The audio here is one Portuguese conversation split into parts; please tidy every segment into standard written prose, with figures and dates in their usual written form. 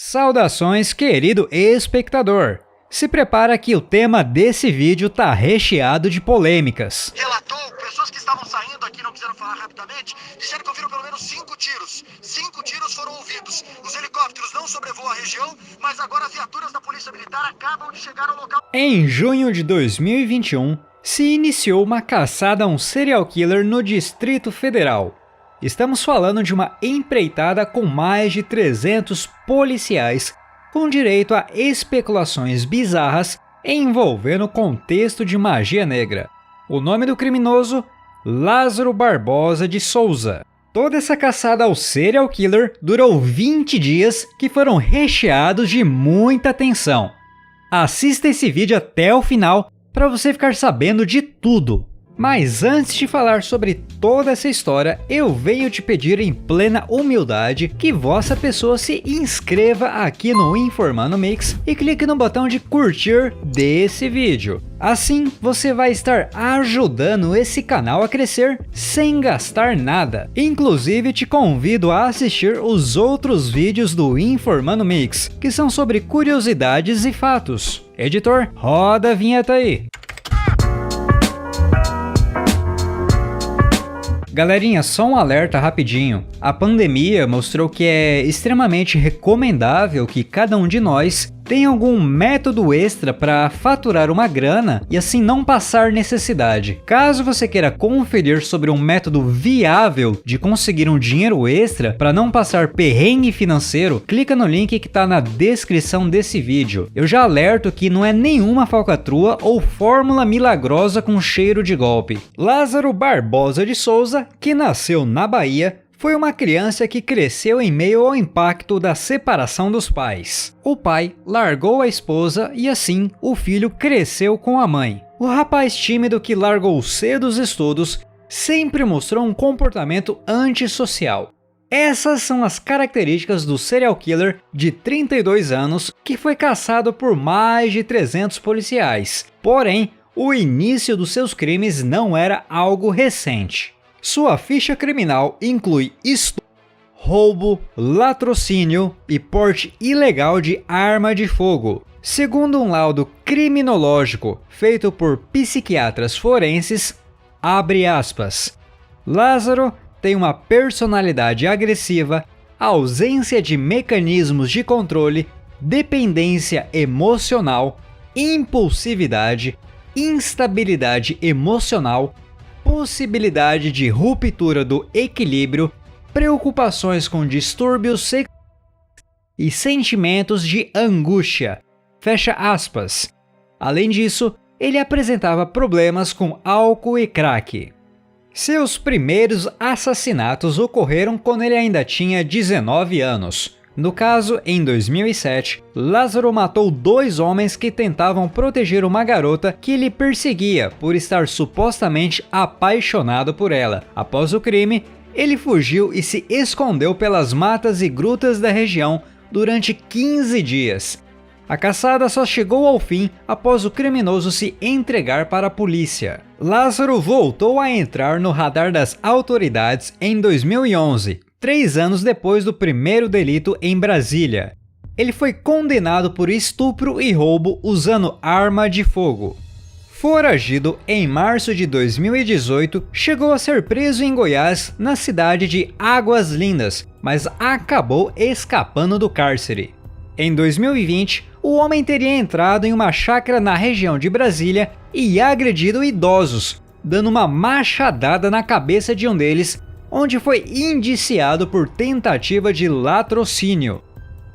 Saudações, querido espectador! Se prepara que o tema desse vídeo tá recheado de polêmicas. Relatou, pessoas que estavam saindo aqui não quiseram falar rapidamente, disseram que ouviram pelo menos 5 tiros. 5 tiros foram ouvidos. Os helicópteros não sobrevoam a região, mas agora as viaturas da Polícia Militar acabam de chegar ao local. Em junho de 2021, se iniciou uma caçada a um serial killer no Distrito Federal. Estamos falando de uma empreitada com mais de 300 policiais, com direito a especulações bizarras envolvendo o contexto de magia negra. O nome do criminoso? Lázaro Barbosa de Souza. Toda essa caçada ao serial killer durou 20 dias que foram recheados de muita tensão. Assista esse vídeo até o final para você ficar sabendo de tudo. Mas antes de falar sobre toda essa história, eu venho te pedir em plena humildade que vossa pessoa se inscreva aqui no Informando Mix e clique no botão de curtir desse vídeo. Assim, você vai estar ajudando esse canal a crescer sem gastar nada. Inclusive, te convido a assistir os outros vídeos do Informando Mix, que são sobre curiosidades e fatos. Editor, roda a vinheta aí! Galerinha, só um alerta rapidinho. A pandemia mostrou que é extremamente recomendável que cada um de nós tenha algum método extra para faturar uma grana e assim não passar necessidade. Caso você queira conferir sobre um método viável de conseguir um dinheiro extra para não passar perrengue financeiro, clica no link que está na descrição desse vídeo. Eu já alerto que não é nenhuma falcatrua ou fórmula milagrosa com cheiro de golpe. Lázaro Barbosa de Souza, que nasceu na Bahia, foi uma criança que cresceu em meio ao impacto da separação dos pais. O pai largou a esposa e assim o filho cresceu com a mãe. O rapaz tímido que largou cedo os estudos sempre mostrou um comportamento antissocial. Essas são as características do serial killer de 32 anos que foi caçado por mais de 300 policiais. Porém, o início dos seus crimes não era algo recente. Sua ficha criminal inclui estupro, roubo, latrocínio e porte ilegal de arma de fogo. Segundo um laudo criminológico feito por psiquiatras forenses, abre aspas, Lázaro tem uma personalidade agressiva, ausência de mecanismos de controle, dependência emocional, impulsividade, instabilidade emocional, possibilidade de ruptura do equilíbrio, preocupações com distúrbios sexuais e sentimentos de angústia. Fecha aspas. Além disso, ele apresentava problemas com álcool e crack. Seus primeiros assassinatos ocorreram quando ele ainda tinha 19 anos. No caso, em 2007, Lázaro matou 2 homens que tentavam proteger uma garota que ele perseguia por estar supostamente apaixonado por ela. Após o crime, ele fugiu e se escondeu pelas matas e grutas da região durante 15 dias. A caçada só chegou ao fim após o criminoso se entregar para a polícia. Lázaro voltou a entrar no radar das autoridades em 2011. 3 anos depois do primeiro delito em Brasília. Ele foi condenado por estupro e roubo usando arma de fogo. Foragido em março de 2018, chegou a ser preso em Goiás, na cidade de Águas Lindas, mas acabou escapando do cárcere. Em 2020, o homem teria entrado em uma chácara na região de Brasília e agredido idosos, dando uma machadada na cabeça de um deles, onde foi indiciado por tentativa de latrocínio.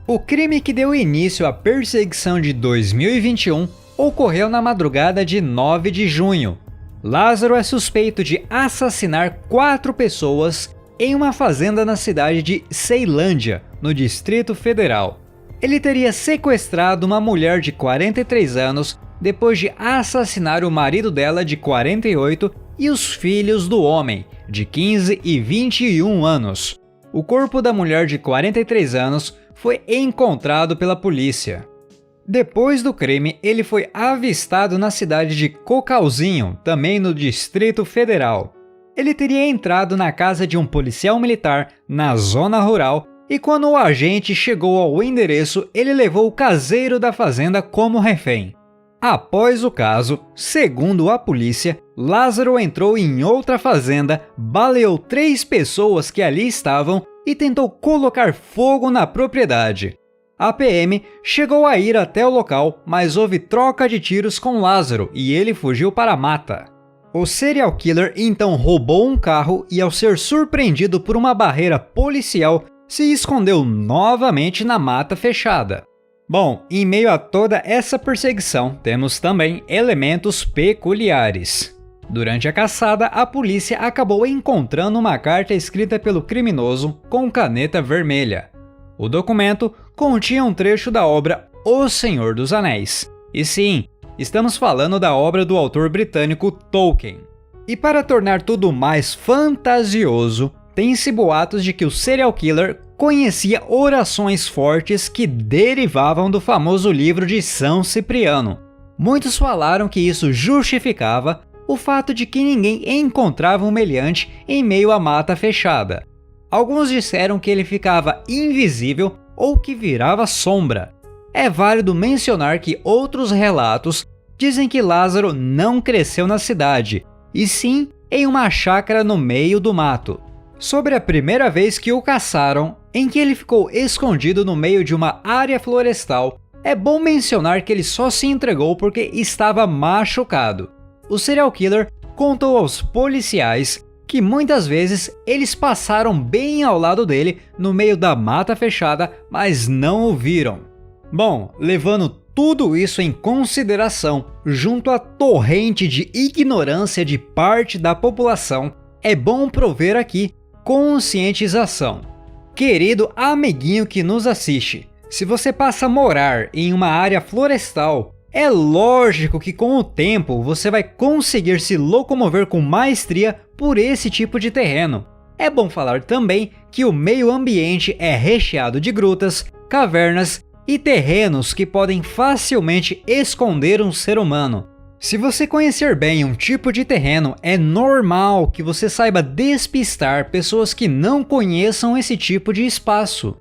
O crime que deu início à perseguição de 2021 ocorreu na madrugada de 9 de junho. Lázaro é suspeito de assassinar 4 pessoas em uma fazenda na cidade de Ceilândia, no Distrito Federal. Ele teria sequestrado uma mulher de 43 anos depois de assassinar o marido dela de 48 e os filhos do homem, de 15 e 21 anos. O corpo da mulher de 43 anos foi encontrado pela polícia. Depois do crime, ele foi avistado na cidade de Cocalzinho, também no Distrito Federal. Ele teria entrado na casa de um policial militar na zona rural e quando o agente chegou ao endereço, ele levou o caseiro da fazenda como refém. Após o caso, segundo a polícia, Lázaro entrou em outra fazenda, baleou 3 pessoas que ali estavam e tentou colocar fogo na propriedade. A PM chegou a ir até o local, mas houve troca de tiros com Lázaro e ele fugiu para a mata. O serial killer então roubou um carro e, ao ser surpreendido por uma barreira policial, se escondeu novamente na mata fechada. Bom, em meio a toda essa perseguição, temos também elementos peculiares. Durante a caçada, a polícia acabou encontrando uma carta escrita pelo criminoso com caneta vermelha. O documento continha um trecho da obra O Senhor dos Anéis. E sim, estamos falando da obra do autor britânico Tolkien. E para tornar tudo mais fantasioso, tem-se boatos de que o serial killer conhecia orações fortes que derivavam do famoso livro de São Cipriano. Muitos falaram que isso justificava o fato de que ninguém encontrava um meliante em meio à mata fechada. Alguns disseram que ele ficava invisível ou que virava sombra. É válido mencionar que outros relatos dizem que Lázaro não cresceu na cidade, e sim em uma chácara no meio do mato. Sobre a primeira vez que o caçaram, em que ele ficou escondido no meio de uma área florestal, é bom mencionar que ele só se entregou porque estava machucado. O serial killer contou aos policiais que muitas vezes eles passaram bem ao lado dele no meio da mata fechada, mas não o viram. Bom, levando tudo isso em consideração, junto à torrente de ignorância de parte da população, é bom prover aqui conscientização. Querido amiguinho que nos assiste, se você passa a morar em uma área florestal, é lógico que com o tempo você vai conseguir se locomover com maestria por esse tipo de terreno. É bom falar também que o meio ambiente é recheado de grutas, cavernas e terrenos que podem facilmente esconder um ser humano. Se você conhecer bem um tipo de terreno, é normal que você saiba despistar pessoas que não conheçam esse tipo de espaço.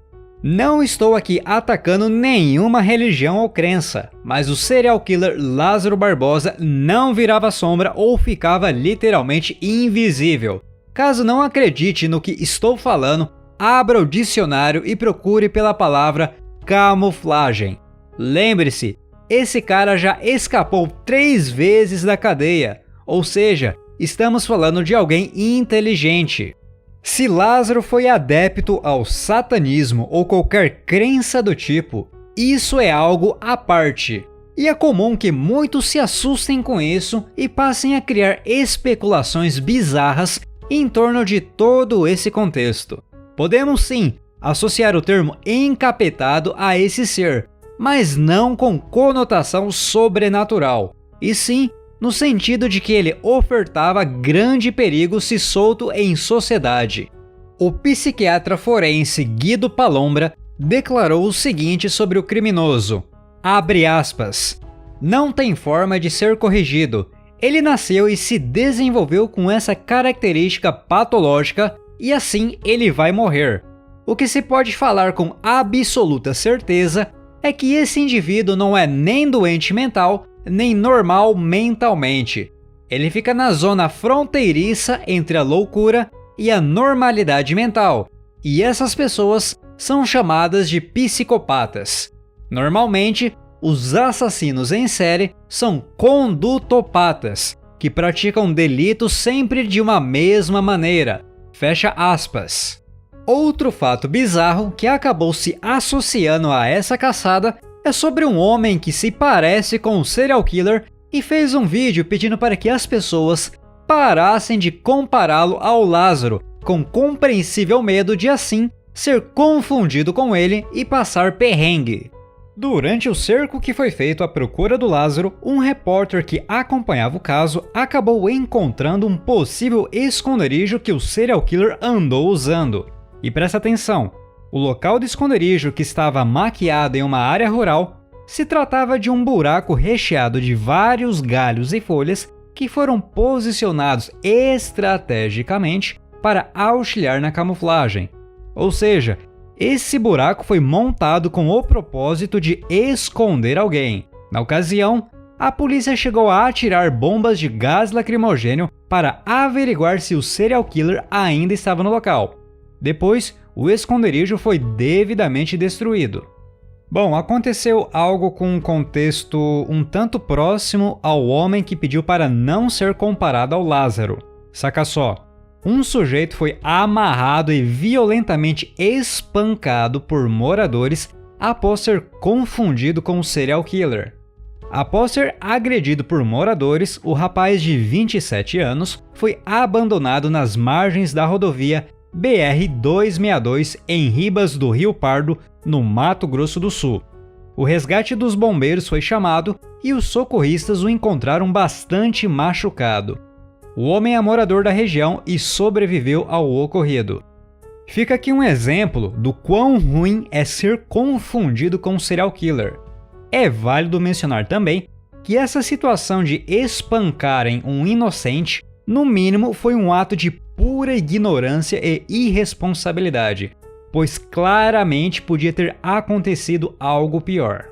Não estou aqui atacando nenhuma religião ou crença, mas o serial killer Lázaro Barbosa não virava sombra ou ficava literalmente invisível. Caso não acredite no que estou falando, abra o dicionário e procure pela palavra camuflagem. Lembre-se, esse cara já escapou 3 vezes da cadeia, ou seja, estamos falando de alguém inteligente. Se Lázaro foi adepto ao satanismo ou qualquer crença do tipo, isso é algo à parte. E é comum que muitos se assustem com isso e passem a criar especulações bizarras em torno de todo esse contexto. Podemos sim associar o termo encapetado a esse ser, mas não com conotação sobrenatural, e sim no sentido de que ele ofertava grande perigo se solto em sociedade. O psiquiatra forense Guido Palombra declarou o seguinte sobre o criminoso, abre aspas, não tem forma de ser corrigido, ele nasceu e se desenvolveu com essa característica patológica e assim ele vai morrer. O que se pode falar com absoluta certeza é que esse indivíduo não é nem doente mental, nem normal mentalmente. Ele fica na zona fronteiriça entre a loucura e a normalidade mental, e essas pessoas são chamadas de psicopatas. Normalmente, os assassinos em série são condutopatas, que praticam delitos sempre de uma mesma maneira. Fecha aspas. Outro fato bizarro que acabou se associando a essa caçada é sobre um homem que se parece com um serial killer e fez um vídeo pedindo para que as pessoas parassem de compará-lo ao Lázaro, com compreensível medo de assim ser confundido com ele e passar perrengue. Durante o cerco que foi feito à procura do Lázaro, um repórter que acompanhava o caso acabou encontrando um possível esconderijo que o serial killer andou usando. E presta atenção, o local do esconderijo, que estava maquiado em uma área rural, se tratava de um buraco recheado de vários galhos e folhas que foram posicionados estrategicamente para auxiliar na camuflagem. Ou seja, Esse buraco foi montado com o propósito de esconder alguém. Na ocasião, a polícia chegou a atirar bombas de gás lacrimogêneo para averiguar se o serial killer ainda estava no local. Depois, o esconderijo foi devidamente destruído. Bom, aconteceu algo com um contexto um tanto próximo ao homem que pediu para não ser comparado ao Lázaro. Saca só, um sujeito foi amarrado e violentamente espancado por moradores após ser confundido com um serial killer. Após ser agredido por moradores, o rapaz de 27 anos foi abandonado nas margens da rodovia BR-262 em Ribas do Rio Pardo, no Mato Grosso do Sul. O resgate dos bombeiros foi chamado e os socorristas o encontraram bastante machucado. O homem é morador da região e sobreviveu ao ocorrido. Fica aqui um exemplo do quão ruim é ser confundido com um serial killer. É válido mencionar também que essa situação de espancarem um inocente, no mínimo, foi um ato de pura ignorância e irresponsabilidade, pois claramente podia ter acontecido algo pior.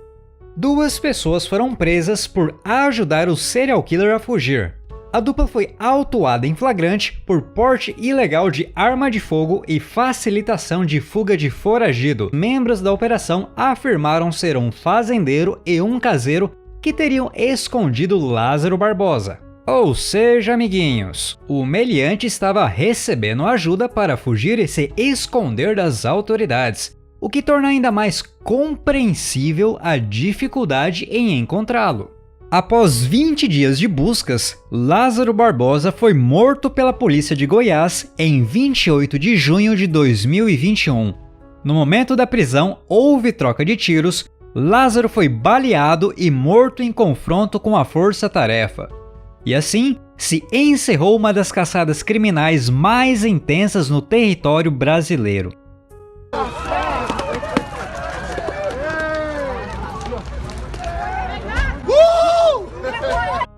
2 pessoas foram presas por ajudar o serial killer a fugir. A dupla foi autuada em flagrante por porte ilegal de arma de fogo e facilitação de fuga de foragido. Membros da operação afirmaram ser um fazendeiro e um caseiro que teriam escondido Lázaro Barbosa. Ou seja, amiguinhos, o meliante estava recebendo ajuda para fugir e se esconder das autoridades, o que torna ainda mais compreensível a dificuldade em encontrá-lo. Após 20 dias de buscas, Lázaro Barbosa foi morto pela polícia de Goiás em 28 de junho de 2021. No momento da prisão, houve troca de tiros, Lázaro foi baleado e morto em confronto com a força-tarefa. E assim, se encerrou uma das caçadas criminais mais intensas no território brasileiro.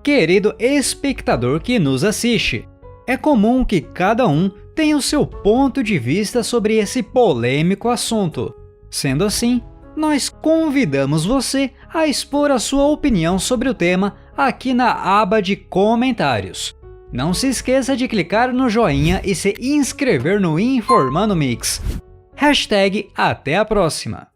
Querido espectador que nos assiste, é comum que cada um tenha o seu ponto de vista sobre esse polêmico assunto. Sendo assim, nós convidamos você a expor a sua opinião sobre o tema aqui na aba de comentários. Não se esqueça de clicar no joinha e se inscrever no Informando Mix. #até a próxima!